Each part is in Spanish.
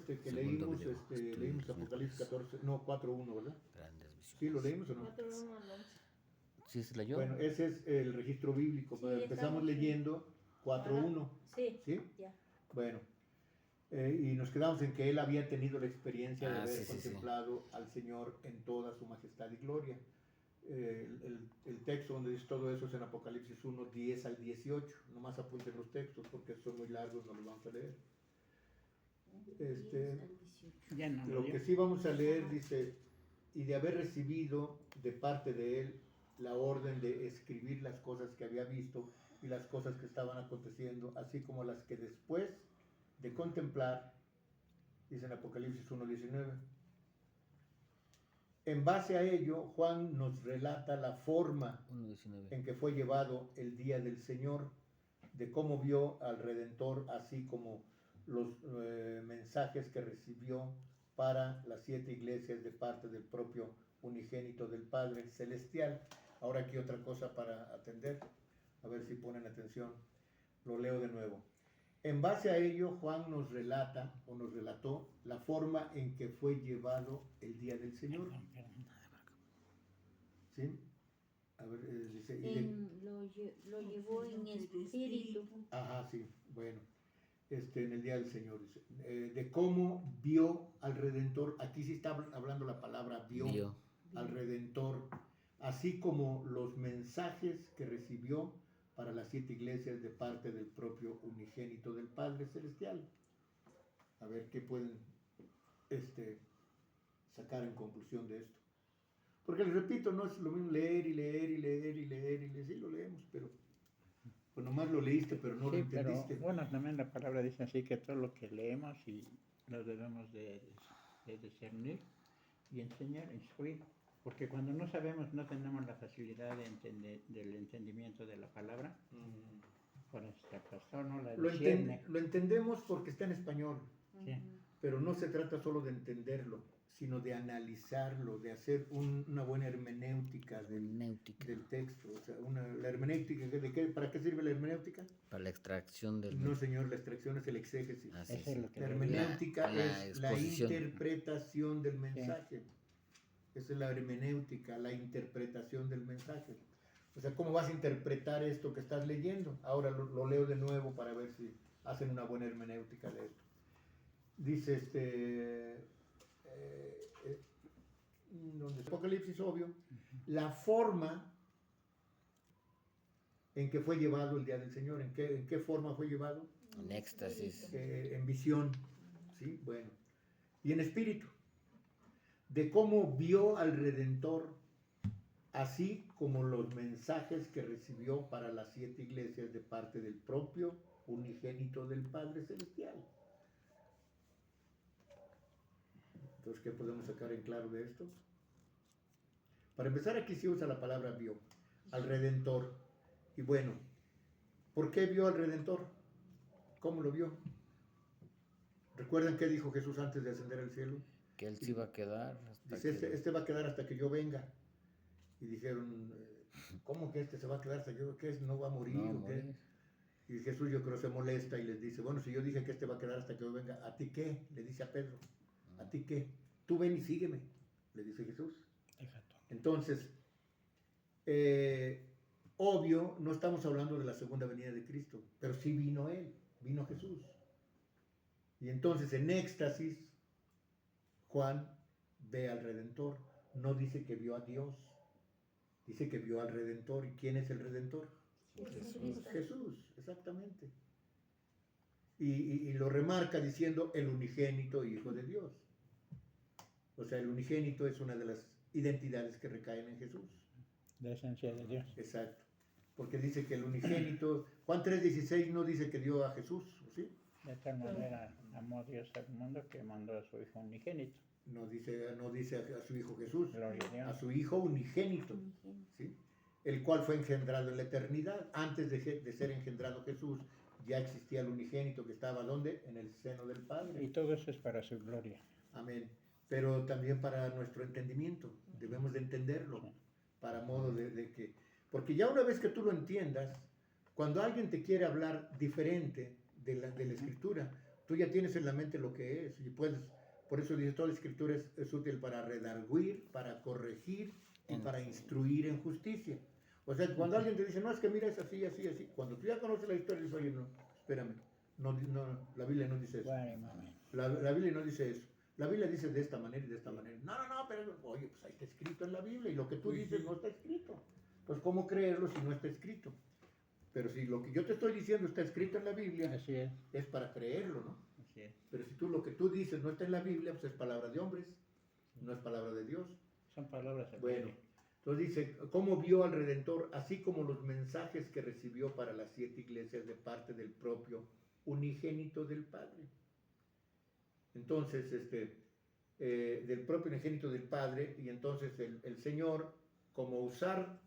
que Segundo leímos, video, estudios leímos Apocalipsis bíblicos. 14, no, 4:1, ¿verdad? Grandes visiones. ¿Sí lo leímos o no? 4:1 al 11. ¿Sí se leyó? Bueno, ese es el registro bíblico. Sí, Empezamos estamos leyendo 4:1. Sí, ¿Sí? ya. Bueno, y nos quedamos en que él había tenido la experiencia de haber Sí, sí, sí. contemplado al Señor en toda su majestad y gloria. El texto donde dice todo eso es en Apocalipsis 1, 10 al 18. Nomás apunten los textos porque son muy largos, no los vamos a leer. 10 al 18. Ya no Lo que sí vamos a leer dice, y de haber recibido de parte de él la orden de escribir las cosas que había visto y las cosas que estaban aconteciendo, así como las que después de contemplar, dice en Apocalipsis 1:19. En base a ello, Juan nos relata la forma 1:19. en que fue llevado el día del Señor, de cómo vio al Redentor, así como los mensajes que recibió para las 7 iglesias de parte del propio unigénito del Padre Celestial. Ahora aquí otra cosa para atender, a ver si ponen atención, lo leo de nuevo. En base a ello, Juan nos relata o nos relató la forma en que fue llevado el día del Señor. ¿Sí? A ver, dice, Lo llevó en espíritu. Ajá, sí, bueno, en el día del Señor, dice, de cómo vio al Redentor, aquí sí está hablando la palabra vio al Redentor, así como los mensajes que recibió para las 7 iglesias de parte del propio unigénito del Padre Celestial. A ver qué pueden sacar en conclusión de esto. Porque les repito, no es lo mismo leer y leer y leer y leer y leer, sí lo leemos, pero pues nomás lo leíste, pero no lo entendiste. Pero bueno, también la palabra dice así que todo lo que leemos y lo debemos de discernir y enseñar, instruir. Porque cuando no sabemos, no tenemos la facilidad de del entendimiento de la palabra. Por esta pastor no la discierne. Lo entendemos porque está en español, Sí. pero no se trata solo de entenderlo, sino de analizarlo, de hacer una buena hermenéutica del texto. O sea, la hermenéutica, ¿para qué sirve la hermenéutica? Para la extracción del... No, señor, la extracción es el exégesis. Así Eso es lo que La hermenéutica es la exposición. interpretación del mensaje. Esa es la hermenéutica, la interpretación del mensaje. O sea, ¿cómo vas a interpretar esto que estás leyendo? Ahora lo leo de nuevo para ver si hacen una buena hermenéutica de esto. Dice donde Apocalipsis, obvio, la forma en que fue llevado el día del Señor. ¿En qué forma fue llevado? En éxtasis. En visión, ¿sí? Bueno. Y en espíritu. De cómo vio al Redentor, así como los mensajes que recibió para las 7 iglesias de parte del propio unigénito del Padre Celestial. Entonces, ¿qué podemos sacar en claro de esto? Para empezar, aquí se usa la palabra vio, al Redentor. Y bueno, ¿por qué vio al Redentor? ¿Cómo lo vio? ¿Recuerdan qué dijo Jesús antes de ascender al cielo? Que él se iba a quedar hasta Dice, que... este va a quedar hasta que yo venga. Y dijeron, ¿cómo que este se va a quedar hasta que yo? ¿Qué es? ¿No va a morir? No, ¿O qué? Y Jesús, yo creo, se molesta y les dice, bueno, si yo dije que este va a quedar hasta que yo venga, ¿a ti qué? Le dice a Pedro, ¿a ti qué? Tú ven y sígueme, le dice Jesús. Entonces, obvio, no estamos hablando de la segunda venida de Cristo, pero sí vino Él, vino Jesús. Y entonces, en éxtasis, Juan ve al Redentor. No dice que vio a Dios, dice que vio al Redentor. ¿Y quién es el Redentor? Jesús. Jesús, exactamente. Y lo remarca diciendo el unigénito Hijo de Dios. O sea, el unigénito es una de las identidades que recaen en Jesús. La esencia de Dios. Exacto. Porque dice que el unigénito, Juan 3:16 no dice que dio a Jesús, ¿sí? De tal manera amó Dios al mundo que mandó a su Hijo unigénito. No dice a su Hijo Jesús, Gloria a Dios. a su Hijo unigénito, ¿sí? El cual fue engendrado en la eternidad. Antes de ser engendrado Jesús, ya existía el unigénito que estaba, ¿dónde? En el seno del Padre. Y todo eso es para su gloria. Amén. Pero también para nuestro entendimiento. Debemos de entenderlo, para modo de que... Porque ya una vez que tú lo entiendas, cuando alguien te quiere hablar diferente de la Escritura, Tú ya tienes en la mente lo que es y puedes, por eso dice, toda la escritura es útil para redarguir, para corregir y para instruir en justicia. O sea, cuando alguien te dice, no, es que mira, es así, así, así, cuando tú ya conoces la historia, dices, oye, no, espérame, no, la Biblia no dice eso. La Biblia no dice eso. La Biblia dice de esta manera y de esta manera. No, pero oye, pues ahí está escrito en la Biblia y lo que tú dices no está escrito. Pues ¿cómo creerlo si no está escrito? Pero si lo que yo te estoy diciendo está escrito en la Biblia, Así es para creerlo, ¿no? así es. Pero si tú lo que tú dices no está en la Biblia, pues es palabra de hombres, no es palabra de Dios. Son palabras Bueno, entonces dice, ¿cómo vio al Redentor? Así como los mensajes que recibió para las 7 iglesias de parte del propio unigénito del Padre. Entonces, del propio unigénito del Padre, y entonces el Señor, como usar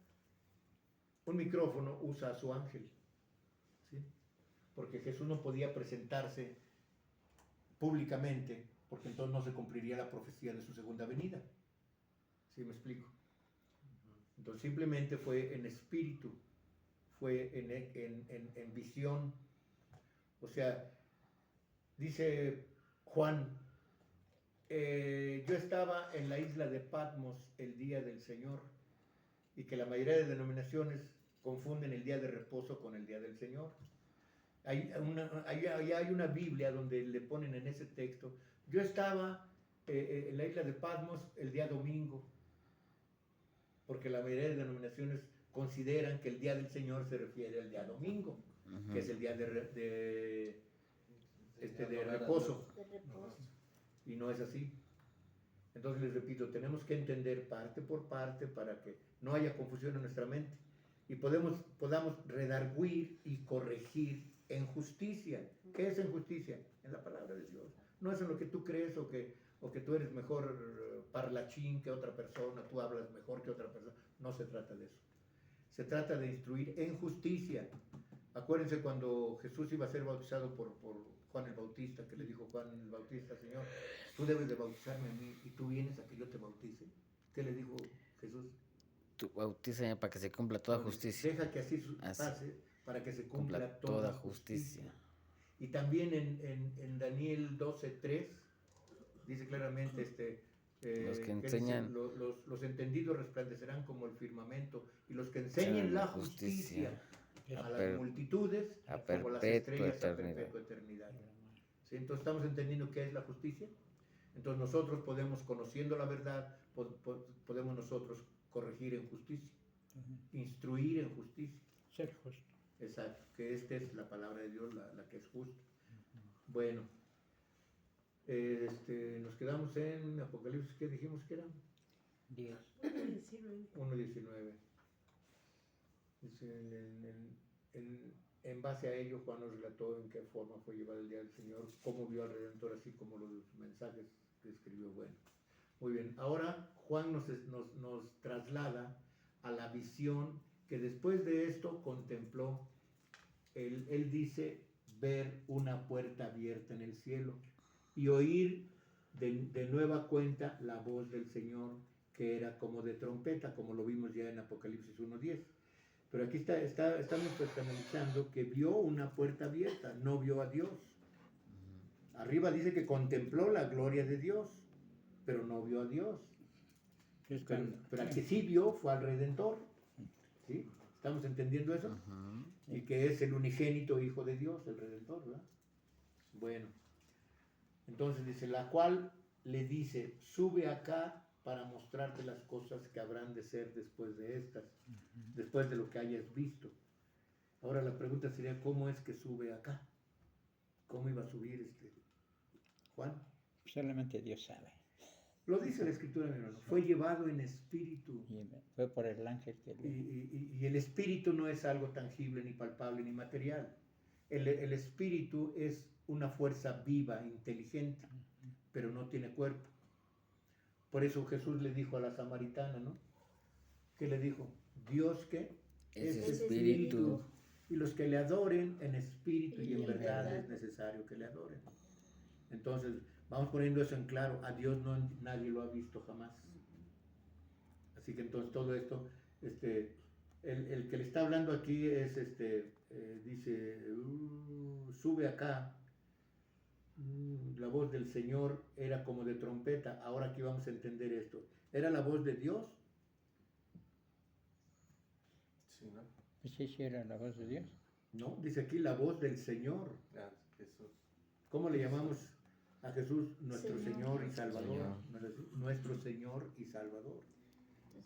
un micrófono, usa a su ángel, ¿sí? Porque Jesús no podía presentarse públicamente, porque entonces no se cumpliría la profecía de su segunda venida. ¿Sí me explico? Entonces simplemente fue en espíritu, fue en visión. O sea, dice Juan, yo estaba en la isla de Patmos el día del Señor, y que la mayoría de denominaciones confunden el día de reposo con el día del Señor. Hay una Biblia donde le ponen en ese texto, yo estaba en la isla de Patmos el día domingo, porque la mayoría de denominaciones consideran que el día del Señor se refiere al día domingo, que es el día de reposo, De reposo. y no es así. Entonces les repito, tenemos que entender parte por parte para que no haya confusión en nuestra mente y podamos redarguir y corregir en justicia. ¿Qué es en justicia? En la palabra de Dios. No es en lo que tú crees o que tú eres mejor parlachín que otra persona, tú hablas mejor que otra persona. No se trata de eso. Se trata de instruir en justicia. Acuérdense cuando Jesús iba a ser bautizado por Juan el Bautista, que le dijo Juan el Bautista, Señor, tú debes de bautizarme a mí y tú vienes a que yo te bautice. ¿Qué le dijo Jesús? Tú bautízame para que se cumpla toda justicia. Deja que así pase para que se cumpla toda justicia. Y también en Daniel 12:3 dice claramente los que enseñan los entendidos resplandecerán como el firmamento y los que enseñen la justicia a las multitudes como las estrellas a perpetua eternidad. ¿Sí? Entonces estamos entendiendo qué es la justicia. Entonces nosotros podemos, conociendo la verdad, podemos nosotros corregir en justicia, instruir en justicia. Ser justo. Exacto, que esta es la palabra de Dios, la que es justa. Bueno, nos quedamos en Apocalipsis, ¿qué dijimos que era? 10. 1:19. En base a ello, Juan nos relató en qué forma fue llevado el día del Señor, cómo vio al Redentor, así como los mensajes que escribió. Bueno, muy bien. Ahora Juan nos traslada a la visión que después de esto contempló. Él dice ver una puerta abierta en el cielo y oír de nueva cuenta la voz del Señor, que era como de trompeta, como lo vimos ya en Apocalipsis 1:10. Pero aquí estamos analizando que vio una puerta abierta, no vio a Dios. Arriba dice que contempló la gloria de Dios, pero no vio a Dios. Pero al que sí vio fue al Redentor. ¿Sí? ¿Estamos entendiendo eso? Y que es el unigénito Hijo de Dios, el Redentor, ¿verdad? Bueno, entonces dice, la cual le dice, sube acá para mostrarte las cosas que habrán de ser después de estas, después de lo que hayas visto. Ahora la pregunta sería, ¿cómo es que sube acá? ¿Cómo iba a subir Juan? Solamente Dios sabe. Lo dice la Escritura, mi hermano. Fue llevado en espíritu. Y fue por el ángel que le... Y el espíritu no es algo tangible, ni palpable, ni material. El espíritu es una fuerza viva, inteligente, pero no tiene cuerpo. Por eso Jesús le dijo a la samaritana, ¿no? ¿Qué le dijo? Dios que es espíritu. Y los que le adoren en espíritu y en verdad es necesario que le adoren. Entonces, vamos poniendo eso en claro. A Dios nadie lo ha visto jamás. Así que entonces todo esto, el que le está hablando aquí es, dice, sube acá la voz del Señor era como de trompeta. Ahora aquí vamos a entender esto. ¿Era la voz de Dios? Sí, ¿no? Sí, era la voz de Dios. No, dice aquí la voz del Señor. Ah, Jesús. ¿Cómo le llamamos a Jesús? Nuestro Señor y Salvador. Señor. ¿No es así? Nuestro Señor y Salvador.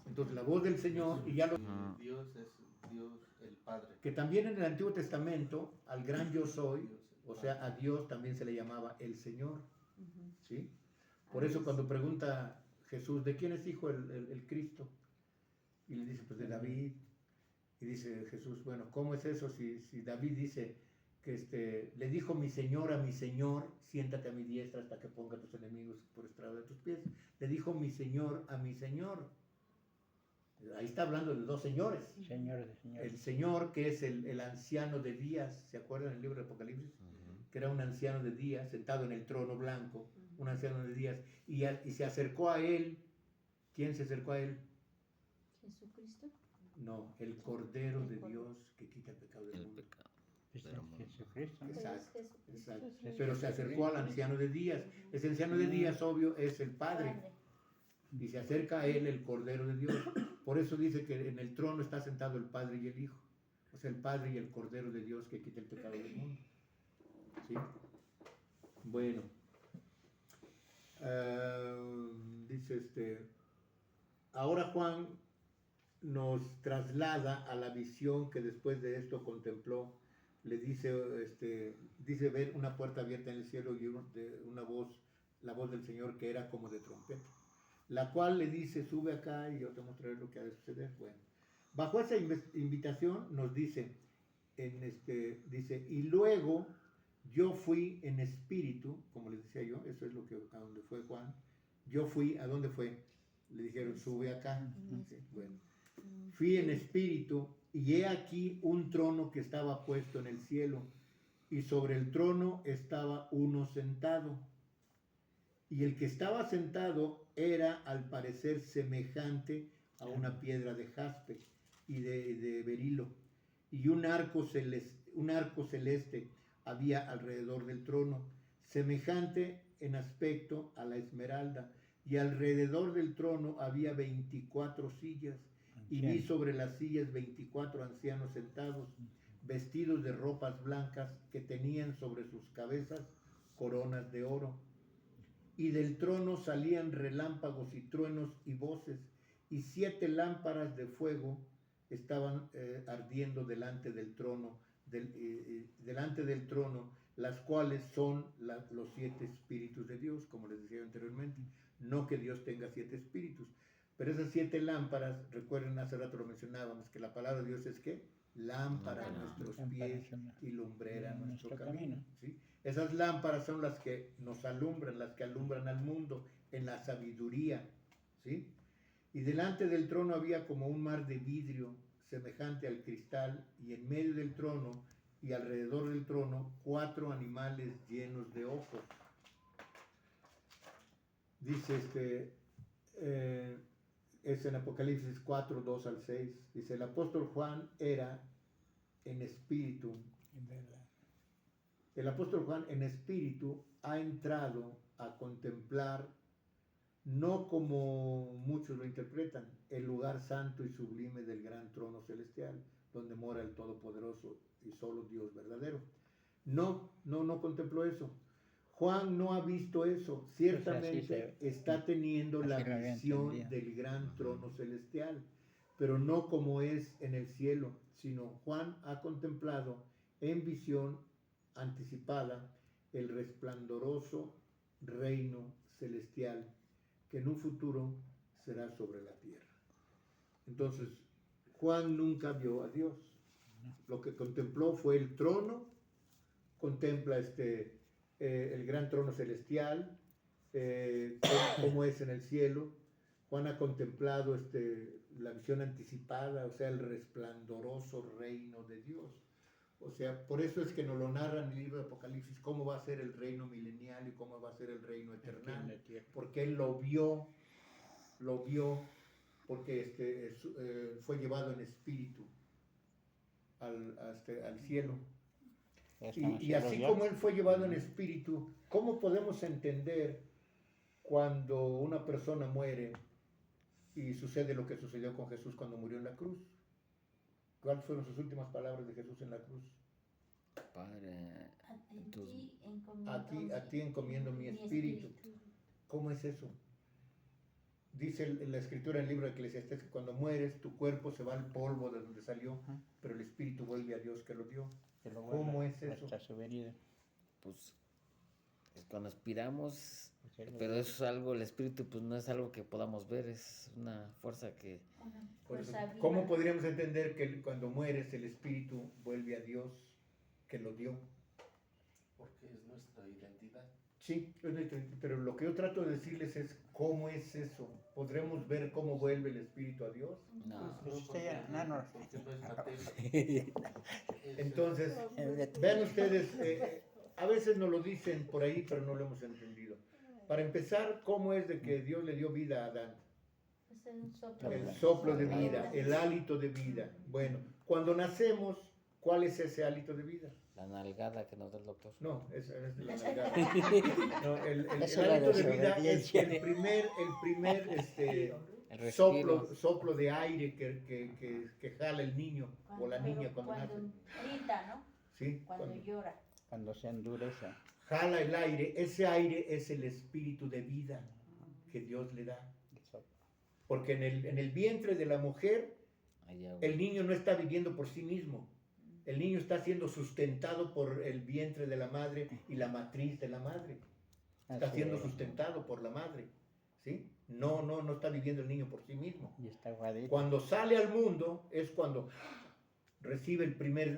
Entonces la voz del Señor, y ya lo... Dios es Dios el Padre. Que también en el Antiguo Testamento, al gran yo soy, Dios el o Padre. sea, a Dios también se le llamaba el Señor. Ujú. ¿Sí? Por eso cuando pregunta Jesús, ¿de quién es hijo el Cristo? Y le dice, pues de David. Y dice Jesús, bueno, ¿cómo es eso si David dice que le dijo mi Señor a mi Señor, siéntate a mi diestra hasta que ponga a tus enemigos por estrado de tus pies? Le dijo mi Señor a mi Señor. Ahí está hablando de dos señores. Señor de señores. El Señor, que es el anciano de días, ¿se acuerdan el libro de Apocalipsis? Que era un anciano de días, sentado en el trono blanco, un anciano de días, y se acercó a él. ¿Quién se acercó a él? Jesucristo. No, el Cordero de El Cordero. Dios que quita el pecado del El mundo. pecado. Jesucristo. ¿no? Exacto, Pues Jesucristo. exacto. Pero se acercó al anciano de días. Ese anciano de días, obvio, es el Padre. Y se acerca a él el Cordero de Dios. Por eso dice que en el trono está sentado el Padre y el Hijo. O sea, el Padre y el Cordero de Dios que quita el pecado del mundo. ¿Sí? Bueno. Dice ahora Juan nos traslada a la visión que después de esto contempló. Le dice, dice ver una puerta abierta en el cielo y una voz, la voz del Señor que era como de trompeta, la cual le dice, sube acá y yo te mostraré lo que ha de suceder. Bueno, bajo esa invitación nos dice, dice, y luego yo fui en espíritu, como les decía yo, eso es lo que a donde fue Juan. Yo fui, ¿a dónde fue? Le dijeron, sube acá. Sí, bueno. Fui en espíritu y he aquí un trono que estaba puesto en el cielo y sobre el trono estaba uno sentado. Y el que estaba sentado era al parecer semejante a una piedra de jaspe y de berilo. Y un arco celeste había alrededor del trono, semejante en aspecto a la esmeralda. Y alrededor del trono había 24 sillas. Y vi sobre las sillas 24 ancianos sentados, vestidos de ropas blancas que tenían sobre sus cabezas coronas de oro. Y del trono salían relámpagos y truenos y voces, y 7 lámparas de fuego estaban ardiendo delante del trono, las cuales son los 7 espíritus de Dios, como les decía anteriormente. No que Dios tenga 7 espíritus, pero esas 7 lámparas, recuerden, hace rato lo mencionábamos, que la palabra de Dios es ¿qué? Lámpara a nuestros pies y lumbrera a nuestro camino. ¿Sí? Esas lámparas son las que nos alumbran, las que alumbran al mundo en la sabiduría. ¿Sí? Y delante del trono había como un mar de vidrio semejante al cristal, y en medio del trono y alrededor del trono 4 animales llenos de ojos. Dice es en Apocalipsis 4, 2 al 6. Dice, el apóstol Juan era en espíritu. En verdad. El apóstol Juan en espíritu ha entrado a contemplar, no como muchos lo interpretan, el lugar santo y sublime del gran trono celestial, donde mora el Todopoderoso y solo Dios verdadero. No contempló eso. Juan no ha visto eso. Ciertamente está teniendo la visión del gran trono celestial, pero no como es en el cielo, sino Juan ha contemplado en visión anticipada el resplandoroso reino celestial que en un futuro será sobre la tierra. Entonces, Juan nunca vio a Dios. Lo que contempló fue el trono, contempla el gran trono celestial, cómo es en el cielo. Juan ha contemplado la visión anticipada, o sea, el resplandoroso reino de Dios. O sea, por eso es que nos lo narra en el libro de Apocalipsis, cómo va a ser el reino milenial y cómo va a ser el reino eternal. Porque él lo vio, porque fue llevado en espíritu al cielo. Y así como Él fue llevado en espíritu, ¿cómo podemos entender cuando una persona muere y sucede lo que sucedió con Jesús cuando murió en la cruz? ¿Cuáles fueron sus últimas palabras de Jesús en la cruz? Padre, A ti encomiendo mi espíritu. ¿Cómo es eso? Dice en la escritura en el libro de Eclesiastés que cuando mueres tu cuerpo se va al polvo de donde salió, pero el espíritu vuelve a Dios que lo dio. ¿Cómo es eso? pues cuando aspiramos, pero eso es algo, el espíritu pues no es algo que podamos ver, es una fuerza que... Por eso, ¿cómo podríamos entender que cuando mueres el espíritu vuelve a Dios que lo dio? Porque es nuestra identidad. Sí, pero lo que yo trato de decirles es ¿cómo es eso? ¿Podremos ver cómo vuelve el espíritu a Dios? No. Pues porque no es materia. Entonces, vean ustedes, a veces nos lo dicen por ahí, pero no lo hemos entendido. Para empezar, ¿cómo es de que Dios le dio vida a Adán? El soplo de vida, el hálito de vida. Bueno, cuando nacemos, ¿cuál es ese hálito de vida? La nalgada que nos da el doctor. No, esa es la nalgada. No, el hálito de vida es el primer El soplo de aire que jala el niño o la niña cuando nace. Grita, ¿no? ¿Sí? Cuando llora. Cuando se endurece. Jala el aire, ese aire es el espíritu de vida que Dios le da. Porque en el vientre de la mujer, el niño no está viviendo por sí mismo. El niño está siendo sustentado por el vientre de la madre y la matriz de la madre. Está siendo sustentado por la madre. ¿Sí? No está viviendo el niño por sí mismo. Y está aguadito. Cuando sale al mundo es cuando recibe el primer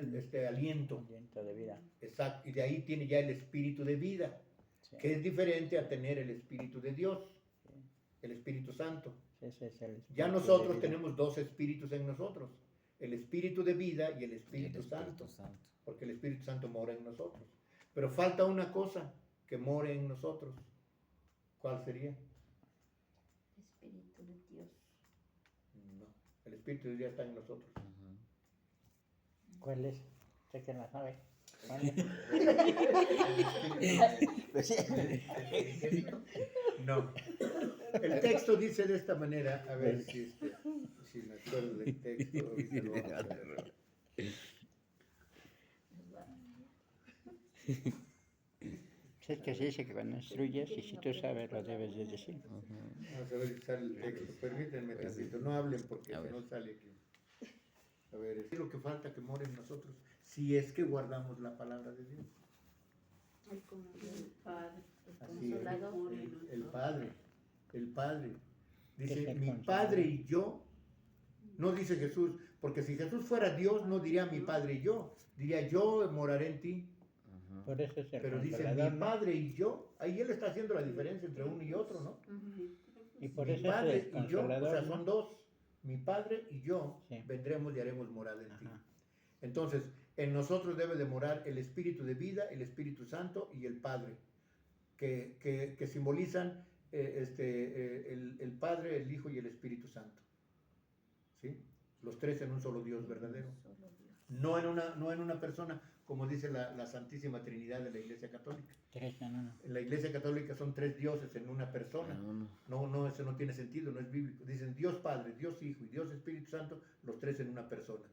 aliento. Aliento de vida. Exacto. Y de ahí tiene ya el espíritu de vida, Sí. que es diferente a tener el espíritu de Dios, el Espíritu Santo. Ese es el Ya espíritu nosotros de vida. tenemos dos espíritus en nosotros, el espíritu de vida y el Espíritu Santo, porque el Espíritu Santo mora en nosotros. Pero falta una cosa que more en nosotros. ¿Cuál sería? Espíritu de Dios. No, el Espíritu de Dios está en nosotros. ¿Cuál es? Sé que la sabe. Pues sí. No. El texto dice de esta manera, a ver si me acuerdo del texto. ahorita lo vamos a ver. Es que se dice que cuando instruyes y si tú sabes lo debes de decir. Vamos a ver si sale el texto. Permítanme tantito, no hablen porque si no sale aquí. A ver, es lo que falta que more en nosotros, si es que guardamos la palabra de Dios. El Padre, Así es, Consolador. el Padre. ¿Qué es Dice, el mi Consolador? Padre y yo, no dice Jesús, porque si Jesús fuera Dios, no diría mi Padre y yo, diría yo moraré en ti. Por eso es el Pero dice Consolador, mi ¿no? Padre y yo, ahí él está haciendo la diferencia entre uno y otro, ¿no? Y por Mi eso es Padre el y yo, o Consolador, sea, ¿no? son dos. Mi Padre y yo Sí. vendremos y haremos morada en ti. Ajá. Entonces, en nosotros debe de morar el Espíritu de vida, el Espíritu Santo y el Padre, que simbolizan el Padre, el Hijo y el Espíritu Santo. ¿Sí? Los tres en un solo Dios verdadero. No en una persona, como dice la Santísima Trinidad de la Iglesia Católica. Tres en uno. En la Iglesia Católica son tres dioses en una persona. No, eso no tiene sentido, no es bíblico. Dicen Dios Padre, Dios Hijo y Dios Espíritu Santo, los tres en una persona.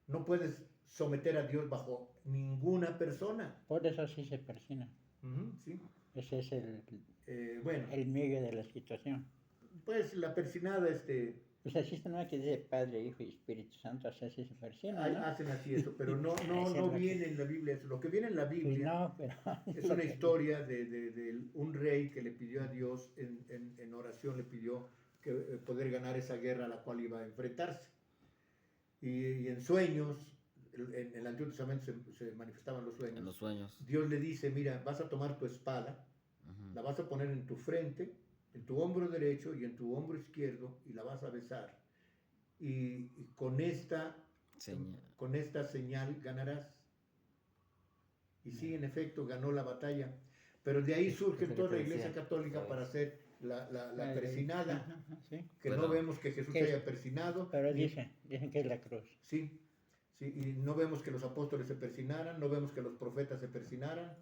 No puedes someter a Dios bajo ninguna persona. Por eso sí se persina. Sí. Ese es Bueno, el medio de la situación. pues la persinada, Pues así no que dice Padre, Hijo y Espíritu Santo, así se persina, ¿no? hacen así eso, pero no Eso es lo que- viene en la Biblia eso. Lo que viene en la Pues Biblia no, pero... es una historia de un rey que le pidió a Dios en oración, le pidió que poder ganar esa guerra a la cual iba a enfrentarse. Y en sueños, en el Antiguo Testamento se manifestaban los sueños. En los sueños. Dios le dice, mira, vas a tomar tu espada, la vas a poner en tu frente, en tu hombro derecho y en tu hombro izquierdo y la vas a besar. Y con esta señal ganarás. Y sí, en efecto, ganó la batalla. Pero de ahí surge Eso es lo toda la que Iglesia decía. Católica para hacer la persinada, Ajá, sí. que Bueno, no vemos que Jesús ¿qué es? haya persinado. Pero ni- dicen que es la cruz. Sí, ¿sí? Y no vemos que los apóstoles se persinaran, no vemos que los profetas se persinaran.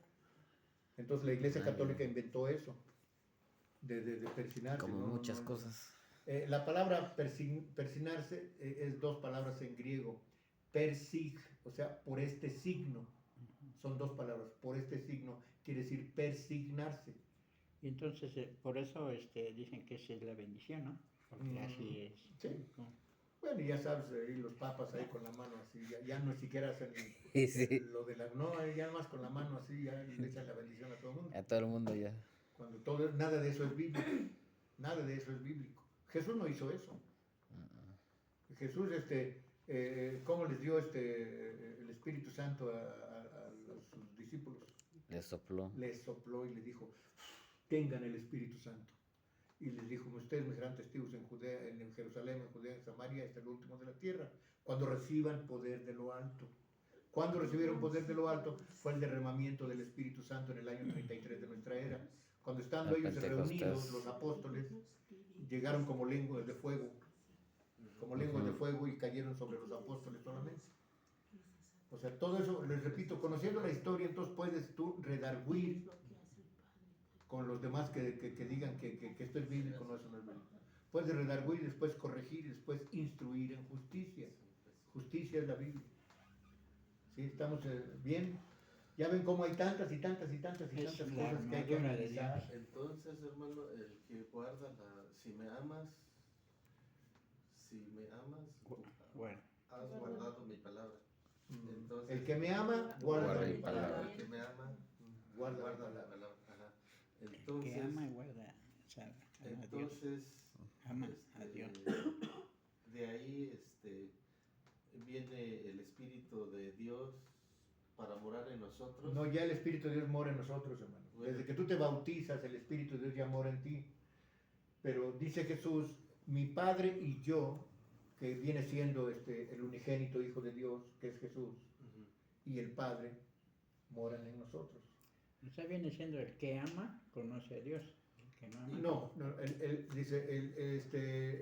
Entonces la Iglesia Católica inventó eso, de persinarse. Como No, no, muchas no. cosas. La palabra persinarse es dos palabras en griego. Persig, o sea, por este signo. Son dos palabras. Por este signo quiere decir persignarse. Y entonces, por eso dicen que esa es la bendición, ¿no? Porque así es. Sí. Bueno, y ya sabes, ahí los papas ahí con la mano así, ya no siquiera hacen Sí. lo de la... No, ya más con la mano así, ya le echan la bendición a todo el mundo. A todo el mundo ya. Cuando nada de eso es bíblico. Nada de eso es bíblico. Jesús no hizo eso. Jesús, ¿cómo les dio el Espíritu Santo a sus discípulos? Le sopló. Les sopló y les dijo, tengan el Espíritu Santo. Y les dijo, ustedes me serán testigos en Judea, en Jerusalén, en Judea, en Samaria, hasta el último de la tierra, cuando reciban poder de lo alto. Cuando recibieron poder de lo alto fue el derramamiento del Espíritu Santo en el año 33 de nuestra era. Cuando estando ellos reunidos, los apóstoles, llegaron como lenguas de fuego, y cayeron sobre los apóstoles solamente. O sea, todo eso, les repito, conociendo la historia, entonces puedes tú redarguir con los demás que digan que esto es bíblico, no, eso no es bíblico. Puedes redarguir, después corregir, y después instruir en justicia. Justicia es la Biblia. ¿Sí? ¿Estamos bien? Ya ven cómo hay tantas y tantas y tantas y Es tantas la cosas que hay que armadura de analizar. Entonces, hermano, el que guarda si me amas, Bueno, has guardado mi palabra. Entonces, El que me ama, guarda mi palabra. El que me ama, Guarda guarda mi la palabra. palabra. Ajá. que Entonces, ama y guarda, o sea, ama a Dios. entonces Ama a Dios. de ahí viene el Espíritu de Dios para morar en nosotros. No, ya el Espíritu de Dios mora en nosotros, hermano. Desde que tú te bautizas, el Espíritu de Dios ya mora en ti. Pero dice Jesús, mi Padre y yo, que viene siendo el unigénito Hijo de Dios, que es Jesús, y el Padre, moran en nosotros. O sea, viene siendo el que ama, conoce a Dios. El que no ama. No, dice,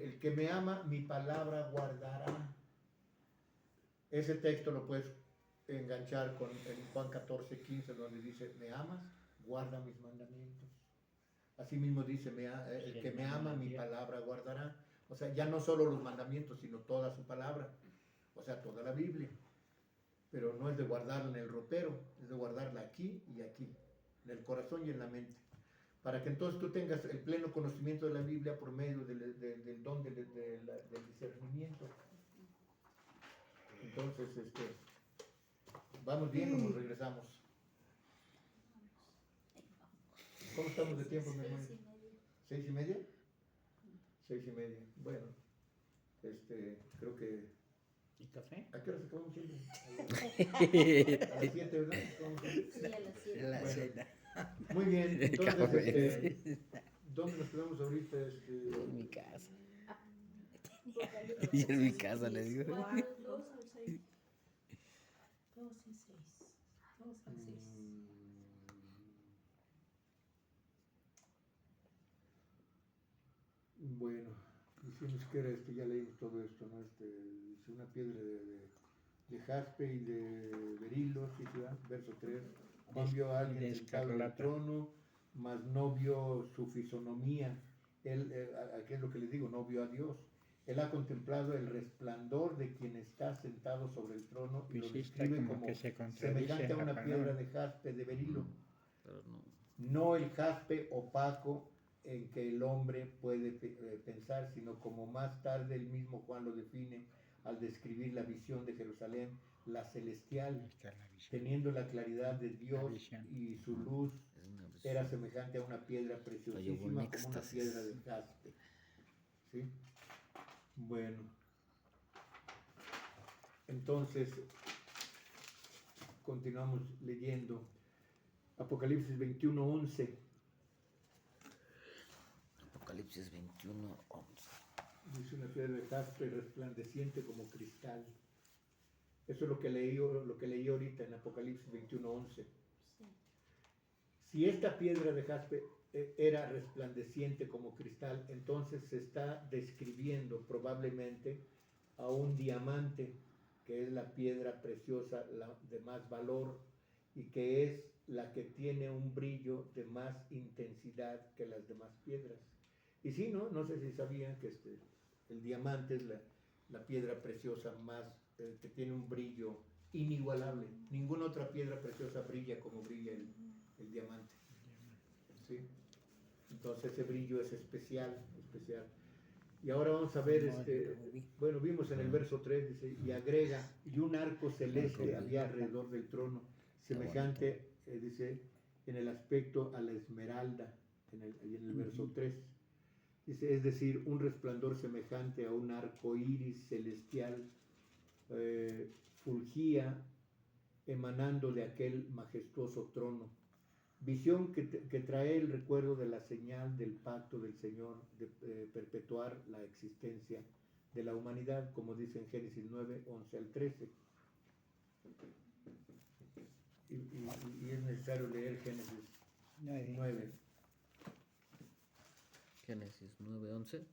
el que me ama, mi palabra guardará. Ese texto lo puedes enganchar con en Juan 14:15, donde dice, ¿me amas? Guarda mis mandamientos. Así mismo dice, el que me ama, mi palabra guardará. O sea, ya no solo los mandamientos, sino toda su palabra. O sea, toda la Biblia. Pero no es de guardarla en el ropero, es de guardarla aquí y aquí, en el corazón y en la mente. Para que entonces tú tengas el pleno conocimiento de la Biblia por medio del don del discernimiento. Entonces, ¿vamos bien o nos regresamos? ¿Cómo estamos de tiempo, mi hermano? 6:30. 6:30. Bueno, creo que... ¿Y café? ¿A qué hora se acabamos siempre? A las 7, ¿verdad? Sí, a las 7. La Bueno. cena. Muy bien, entonces, Café. ¿dónde nos quedamos ahorita? En mi casa. Y en mi casa le digo. 2 al 6. 2 y 6. 2 al 6. Bueno, hicimos que era ya leímos todo esto, ¿no? Dice una piedra de jaspe y de berilo, ¿sí, ciudad? Verso 3. Juan vio a alguien de sentado en el escarlata. trono, mas no vio su fisonomía. Él, aquí es lo que les digo, no vio a Dios. Él ha contemplado el resplandor de quien está sentado sobre el trono y lo Pues sí, está describe como como que se contradice semejante a la una palabra. piedra de jaspe, de berilo. Pero no. No el jaspe opaco en que el hombre puede pensar, sino como más tarde el mismo Juan lo define al describir la visión de Jerusalén, la celestial, Ahí está la visión. teniendo la claridad de Dios visión. y su luz Es una visión. era semejante a una piedra preciosísima como una éxtasis. piedra de jaspe. ¿Sí? Bueno. Entonces, continuamos leyendo. Apocalipsis 21:11. Apocalipsis 21:11. Dice una piedra de jaspe resplandeciente como cristal. Eso es lo que leí ahorita en Apocalipsis 21:11. Si esta piedra de jaspe era resplandeciente como cristal, entonces se está describiendo probablemente a un diamante que es la piedra preciosa de más valor y que es la que tiene un brillo de más intensidad que las demás piedras. Y sí, no sé si sabían que el diamante es la piedra preciosa más, que tiene un brillo inigualable. Ninguna otra piedra preciosa brilla como brilla el diamante. ¿Sí? Entonces ese brillo es especial. Y ahora vamos a ver, bueno, vimos en el verso 3, dice, y agrega, y un arco celeste había alrededor del trono, semejante, dice, en el aspecto a la esmeralda, en el verso 3. Dice, es decir, un resplandor semejante a un arco iris celestial, fulgía emanando de aquel majestuoso trono. Visión que trae el recuerdo de la señal del pacto del Señor de perpetuar la existencia de la humanidad, como dice en Génesis 9, 11 al 13. Y es necesario leer Génesis 9. Génesis 9, 11.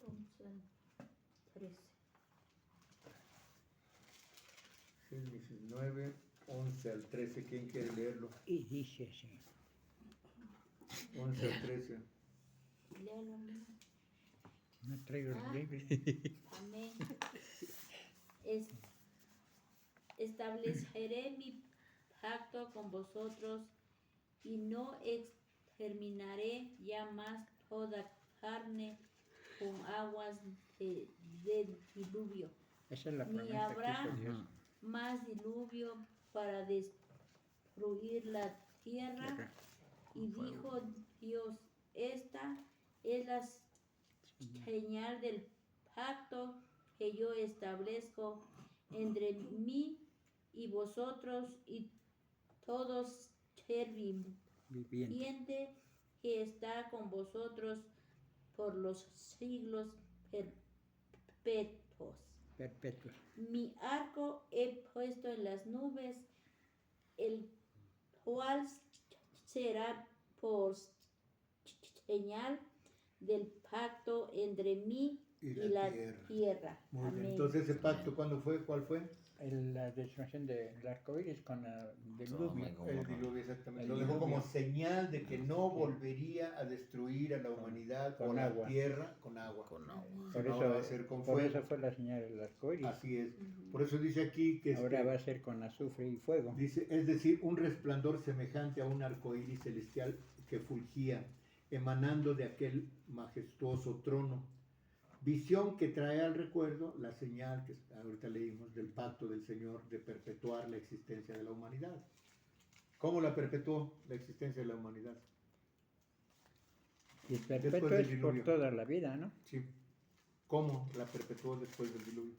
11, 13. Génesis 9, 11 al 13. ¿Quién quiere leerlo? Y dice así. 11 al 13. Léalo, amigo. No traigo el libro. Amén. Estableceré mi pacto con vosotros y no exterminaré ya más toda carne con aguas de diluvio. Esa es la Ni promesa habrá que hizo Dios. más diluvio para destruir la tierra. Y dijo Dios, esta es la señal del pacto que yo establezco entre mí y vosotros y todo ser viviente que está con vosotros por los siglos perpetuos. Mi arco he puesto en las nubes, el cual será por señal del pacto entre mí y la tierra. Muy bien. Amén. Entonces, ¿ese pacto cuándo fue? ¿Cuál fue? La destrucción del arco iris con el diluvio. El diluvio, exactamente. El Lo dejó diluvio. como señal de que no volvería a destruir a la humanidad Con o a la agua. tierra con agua. Con agua. Por Ahora va a eso, ser con por fuego. eso fue la señal del arco iris. Así es. Por eso dice aquí que Ahora va a ser con azufre y fuego. dice, es decir, un resplandor semejante a un arco iris celestial que fulgía, emanando de aquel majestuoso trono. Visión que trae al recuerdo la señal que ahorita leímos del pacto del Señor de perpetuar la existencia de la humanidad. ¿Cómo la perpetuó la existencia de la humanidad? Y el Después perpetuo del es por diluvio. toda la vida, ¿no? Sí. ¿Cómo la perpetuó después del diluvio?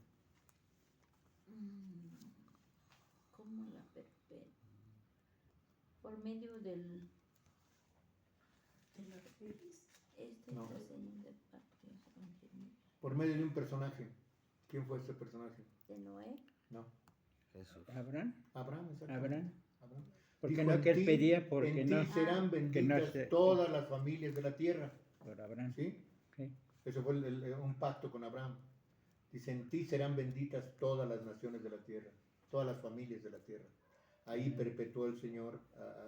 ¿Cómo la perpetua? Por medio del arco iris. No. Es la señal del pacto entre mí. Por medio de un personaje. ¿Quién fue ese personaje? De Noé. No. Jesús. Abraham. Abraham, exactamente. Abraham. Abraham. Porque Dijo, no en que él ti- pedía porque en no. ti serán que benditas no se- todas las familias de la tierra. Por Abraham. ¿Sí? Sí. Eso fue un pacto con Abraham. Dice, en ti serán benditas todas las naciones de la tierra, todas las familias de la tierra. Ahí perpetuó el Señor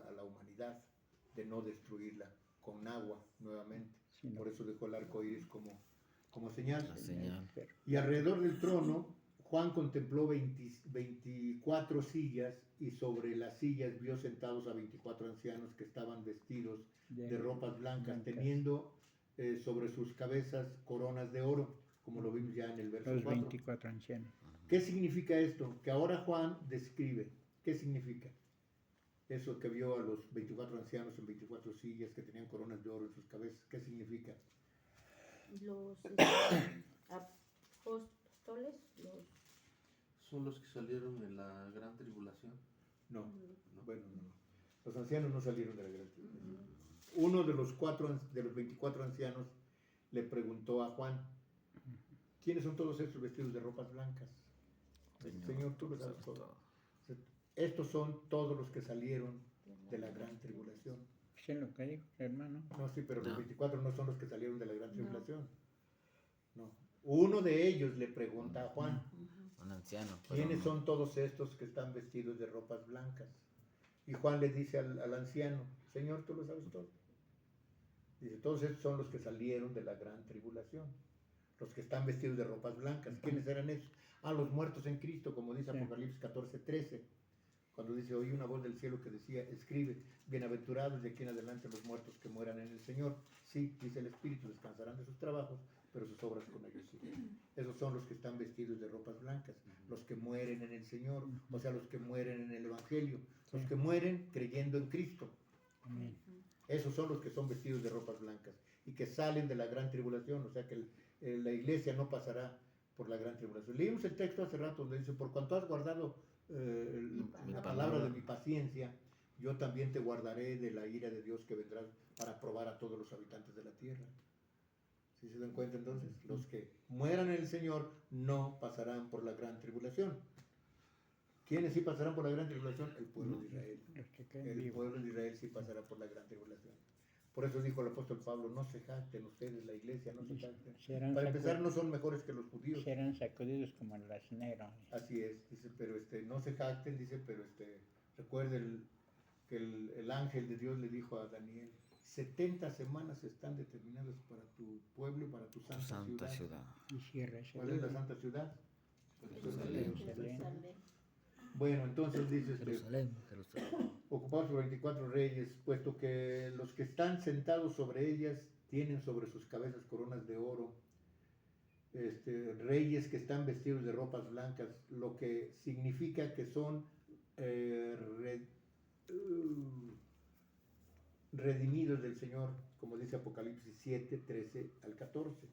a la humanidad de no destruirla con agua nuevamente. Sí, no. Por eso dejó el arco iris como señal. La señal. Y alrededor del trono, Juan contempló 24 sillas y sobre las sillas vio sentados a 24 ancianos que estaban vestidos de ropas blancas, teniendo sobre sus cabezas coronas de oro, como lo vimos ya en el verso Los 4. 24 ancianos. ¿Qué significa esto? Que ahora Juan describe. ¿Qué significa? Eso que vio a los 24 ancianos en 24 sillas que tenían coronas de oro en sus cabezas. ¿Qué significa? Los apóstoles, Son los que salieron en la gran tribulación. No, bueno, no. Los ancianos no salieron de la gran tribulación. Uno de los 24 ancianos le preguntó a Juan, ¿quiénes son todos estos vestidos de ropas blancas? Señor, tú lo sabes todo. Estos son todos los que salieron de la gran tribulación. ¿Sí lo que dijo, hermano? No, sí, pero los 24 no son los que salieron de la gran tribulación. No, Uno de ellos le pregunta a Juan, Un anciano. pero ¿quiénes no- son todos estos que están vestidos de ropas blancas? Y Juan le dice al anciano, Señor, tú lo sabes todo. Dice, todos estos son los que salieron de la gran tribulación, los que están vestidos de ropas blancas. ¿Quiénes eran esos? Ah, los muertos en Cristo, como dice Sí. Apocalipsis 14:13, cuando dice, oí una voz del cielo que decía, escribe, bienaventurados de aquí en adelante los muertos que mueran en el Señor. Sí, dice el Espíritu, descansarán de sus trabajos, pero sus obras con ellos siguen. Esos son los que están vestidos de ropas blancas, los que mueren en el Señor, o sea, los que mueren en el Evangelio, los Sí. que mueren creyendo en Cristo. Amén. Esos son los que son vestidos de ropas blancas y que salen de la gran tribulación, o sea que la iglesia no pasará por la gran tribulación. Leímos el texto hace rato donde dice, por cuanto has guardado la palabra de mi paciencia, yo también te guardaré de la ira de Dios que vendrá para probar a todos los habitantes de la tierra. ¿Sí se dan cuenta entonces? Los que mueran en el Señor no pasarán por la gran tribulación. ¿Quiénes sí pasarán por la gran tribulación? El pueblo de Israel. Los que queden El vivos. pueblo de Israel sí pasará por la gran tribulación. Por eso dijo el apóstol Pablo, no se jacten ustedes, la iglesia, no se jacten. Serán Para empezar, sacu- no son mejores que los judíos. serán sacudidos como el asnero. Así es, dice, pero no se jacten, dice, pero recuerden que el ángel de Dios le dijo a Daniel, 70 semanas están determinadas para tu pueblo y para tu Tu santa, santa ciudad. ciudad. Y cierra ese ¿Cuál es la libro. santa ciudad? Jerusalén. Jerusalén. Bueno, entonces dice, Jerusalén, Jerusalén. ocupados por 24 reyes, puesto que los que están sentados sobre ellas tienen sobre sus cabezas coronas de oro, reyes que están vestidos de ropas blancas, lo que significa que son redimidos del Señor, como dice Apocalipsis 7, 13 al 14.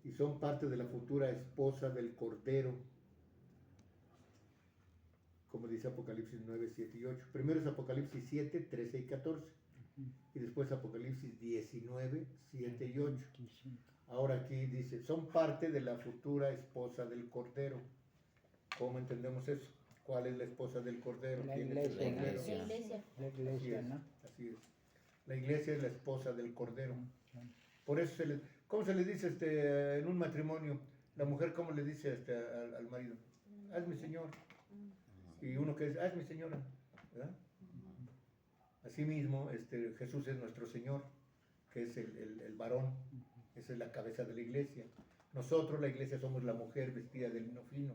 Y son parte de la futura esposa del Cordero, como dice Apocalipsis 9, 7 y 8. Primero es Apocalipsis 7, 13 y 14. Y después Apocalipsis 19, 7 y 8. 25. Ahora aquí dice, son parte de la futura esposa del Cordero. ¿Cómo entendemos eso? ¿Cuál es la esposa del Cordero? La ¿Quién es el iglesia, ¿no? Cordero? iglesia. La iglesia. La Así iglesia, es, ¿no? así es. La iglesia es la esposa del Cordero. Sí. Por eso ¿cómo se le dice en un matrimonio? La mujer, ¿cómo le dice al marido? Hazme señor. Y uno que dice, hazme señora. ¿Verdad? Asimismo, Jesús es nuestro Señor, que es el varón. Esa es la cabeza de la iglesia. Nosotros, la iglesia, somos la mujer vestida de lino fino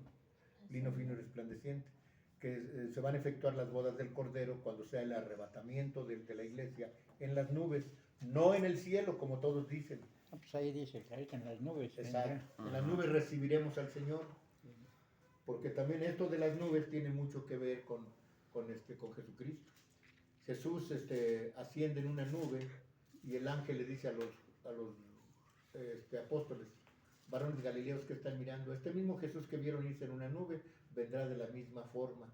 y resplandeciente, que se van a efectuar las bodas del Cordero cuando sea el arrebatamiento de la iglesia en las nubes, no en el cielo, como todos dicen. Ah, pues ahí dice que ahorita en las nubes. Exacto. En las nubes recibiremos al Señor, porque también esto de las nubes tiene mucho que ver con Jesucristo. Jesús asciende en una nube y el ángel le dice a los apóstoles, varones galileos que están mirando, este mismo Jesús que vieron irse en una nube vendrá de la misma forma.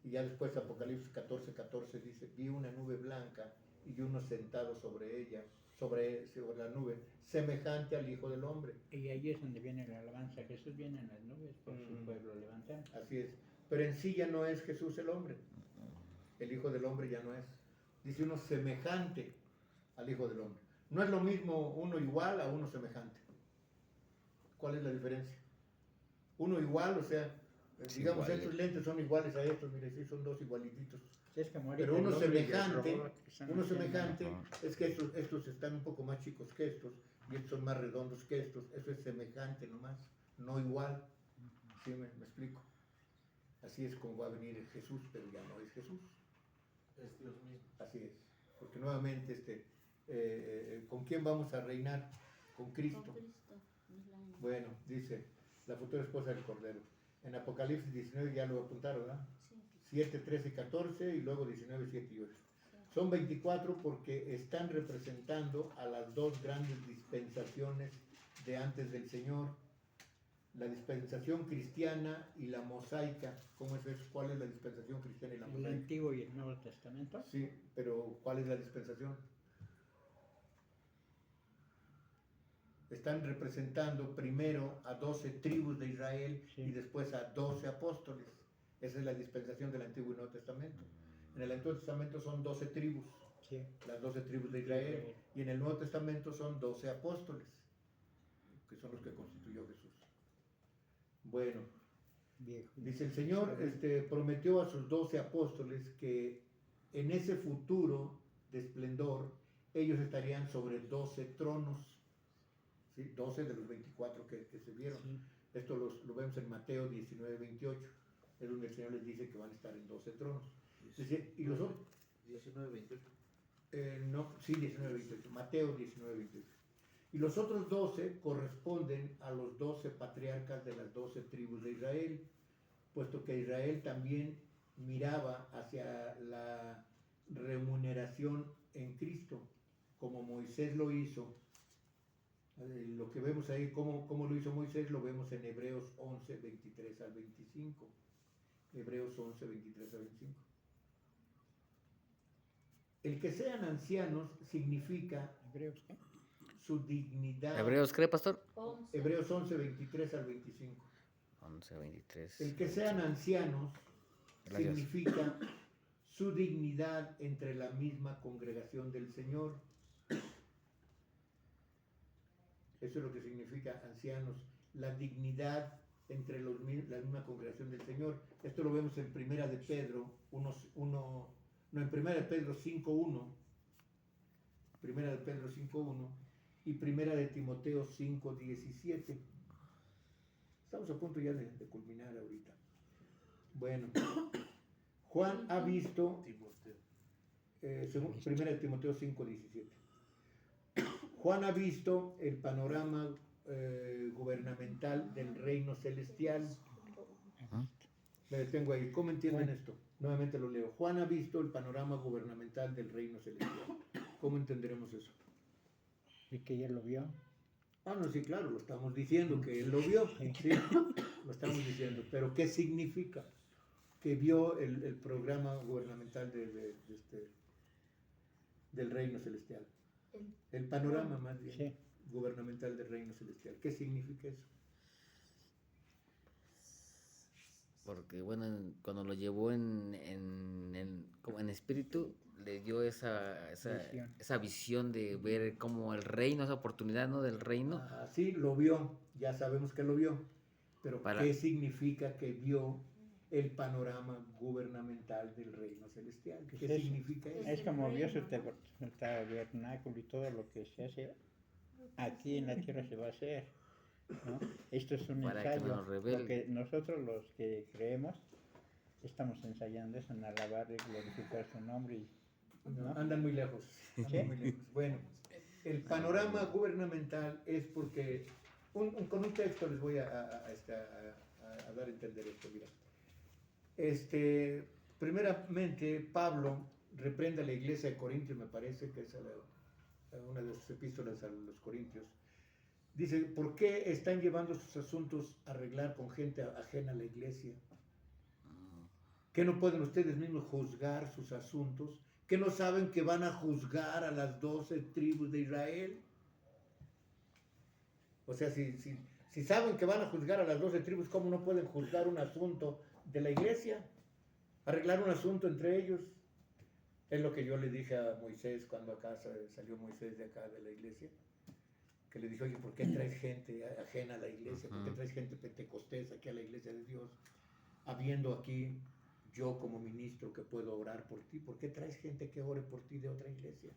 Y ya después Apocalipsis 14, 14 dice, vi una nube blanca y uno sentado sobre ella, sobre la nube, semejante al Hijo del Hombre. Y ahí es donde viene la alabanza. Jesús viene en las nubes por su Mm. pueblo levantado. Así es. Pero en sí ya no es Jesús el hombre. El Hijo del Hombre ya no es. Dice uno semejante al Hijo del Hombre. No es lo mismo uno igual a uno semejante. ¿Cuál es la diferencia? Uno igual, o sea, digamos, igual. estos lentes son iguales a estos, mire, sí, son dos igualititos. Es como ahorita Pero uno el hombre y el semejante, robot que están haciendo. es que estos están un poco más chicos que estos, y estos son más redondos que estos. Eso es semejante nomás, no igual. ¿Sí me explico? Así es como va a venir Jesús, pero ya no es Jesús. Es Dios mismo. Así es. Porque nuevamente, ¿con quién vamos a reinar? Con Cristo. Con Cristo. Bueno, dice la futura esposa del Cordero. En Apocalipsis 19 ya lo apuntaron, ¿verdad? Sí. 7, 13, 14 y luego 19, 7 y 8. Son 24 porque están representando a las dos grandes dispensaciones de antes del Señor. La dispensación cristiana y la mosaica. ¿Cómo es eso? ¿Cuál es la dispensación cristiana y la El mosaica? Antiguo y el Nuevo Testamento. Sí, pero ¿cuál es la dispensación? Están representando primero a 12 tribus de Israel Sí. y después a 12 apóstoles. Esa es la dispensación del Antiguo y Nuevo Testamento. En el Antiguo Testamento son 12 tribus, Sí. las 12 tribus de Israel, y en el Nuevo Testamento son 12 apóstoles, que son los que constituyó Jesús. Bueno, Viejo. dice el Señor, prometió a sus 12 apóstoles que en ese futuro de esplendor ellos estarían sobre 12 tronos, ¿sí? 12 de los 24 que se vieron. Sí. Esto lo vemos en Mateo 19, 28, es donde el Señor les dice que van a estar en 12 tronos. Dice, y los otros, 19, 28. no, sí, 19, 28, Mateo 19, 28. Y los otros 12 corresponden a los 12 patriarcas de las 12 tribus de Israel, puesto que Israel también miraba hacia la remuneración en Cristo, como Moisés lo hizo. Lo que vemos ahí, cómo lo hizo Moisés, lo vemos en Hebreos 11, 23 al 25. Hebreos 11, 23 al 25. El que sean ancianos significa Hebreos, ¿qué? su dignidad. ¿Hebreos cree, pastor? 11. Hebreos 11, 23 al 25. 11, 23. El que sean ancianos Gracias. significa su dignidad entre la misma congregación del Señor. Eso es lo que significa ancianos, la dignidad entre la misma congregación del Señor. Esto lo vemos en Primera de Pedro en Primera de Pedro 5:1, Primera de Pedro 5:1 y Primera de Timoteo 5:17. Estamos a punto ya de culminar ahorita. Bueno, Juan ha visto, según Primera de Timoteo 5:17. Juan ha visto el panorama gubernamental del reino celestial. Me detengo ahí. ¿Cómo entienden esto? Nuevamente lo leo. Juan ha visto el panorama gubernamental del reino celestial. ¿Cómo entenderemos eso? Y que ya lo vio. Ah, no, sí, claro, lo estamos diciendo, que él lo vio. Sí, lo estamos diciendo. Pero ¿qué significa? Que vio el programa gubernamental del reino celestial. El panorama más bien Sí. gubernamental del reino celestial. ¿Qué significa eso? Porque, bueno, cuando lo llevó como en espíritu, le dio esa visión de ver como el reino, esa oportunidad, ¿no? Del reino. Sí, lo vio, ya sabemos que lo vio, pero Para- ¿qué significa que vio el panorama gubernamental del reino celestial? ¿Qué Es- significa eso? Es como vio su tabernáculo y todo lo que se hace aquí en la tierra se va a hacer, ¿no? Esto es un Para que ensayo, nos revele. porque nosotros los que creemos estamos ensayando eso, en alabar y glorificar su nombre. No, ¿no? andan muy lejos. Andan muy lejos. Bueno, el panorama gubernamental es porque, con un texto les voy a dar a entender esto, mira. Primeramente, Pablo reprende a la iglesia de Corintios, me parece que es una de sus epístolas a los Corintios. Dice, ¿por qué están llevando sus asuntos a arreglar con gente ajena a la iglesia? ¿Que no pueden ustedes mismos juzgar sus asuntos? ¿Que no saben que van a juzgar a las 12 tribus de Israel? O sea, si saben que van a juzgar a las 12 tribus, ¿cómo no pueden juzgar un asunto de la iglesia? Arreglar un asunto entre ellos. Es lo que yo le dije a Moisés cuando acá salió Moisés de acá de la iglesia. Que le dije, oye, ¿por qué traes gente ajena a la iglesia? ¿Por qué traes gente pentecostés aquí a la iglesia de Dios? Habiendo aquí yo como ministro que puedo orar por ti, ¿por qué traes gente que ore por ti de otra iglesia?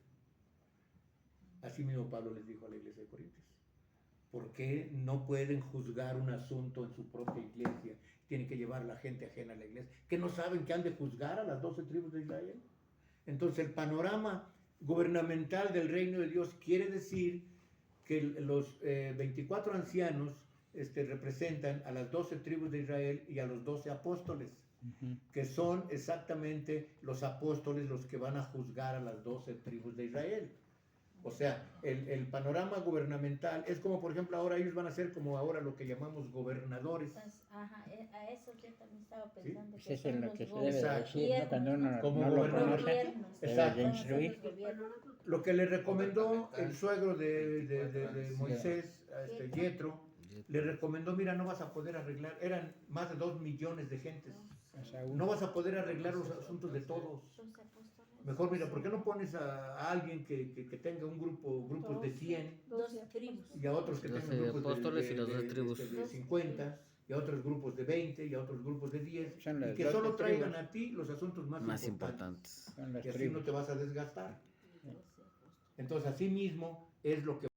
Así mismo Pablo les dijo a la iglesia de Corintios. ¿Por qué no pueden juzgar un asunto en su propia iglesia? Tienen que llevar a la gente ajena a la iglesia. ¿Que no saben que han de juzgar a las 12 tribus de Israel? Entonces el panorama gubernamental del reino de Dios quiere decir que los 24 ancianos representan a las 12 tribus de Israel y a los 12 apóstoles, que son exactamente los apóstoles los que van a juzgar a las 12 tribus de Israel. O sea, el panorama gubernamental es como, por ejemplo, ahora ellos van a ser como ahora lo que llamamos gobernadores. Pues, ajá, a eso yo también estaba ¿Sí? pensando. Pues que eso es son lo los que se debe de Exacto. decir, ¿no? Cuando uno Como no lo gobernador. conoce, gobiernos. debe Exacto. de instruir. Lo que le recomendó el suegro de Moisés, Yetro, le recomendó, mira, no vas a poder arreglar, eran más de 2 millones de gentes, O sea, uno- no vas a poder arreglar los asuntos de todos. Mejor, mira, ¿por qué no pones a alguien que tenga grupos de 100 Dos tribus. y a otros que 12 tengan grupos apóstoles y los dos tribus. de 50 y a otros grupos de 20 y a otros grupos de 10 Son y las que 12 solo traigan tribus. a ti los asuntos más importantes. Son las y así tribus. no te vas a desgastar. 12 apóstoles. Entonces, así mismo es lo que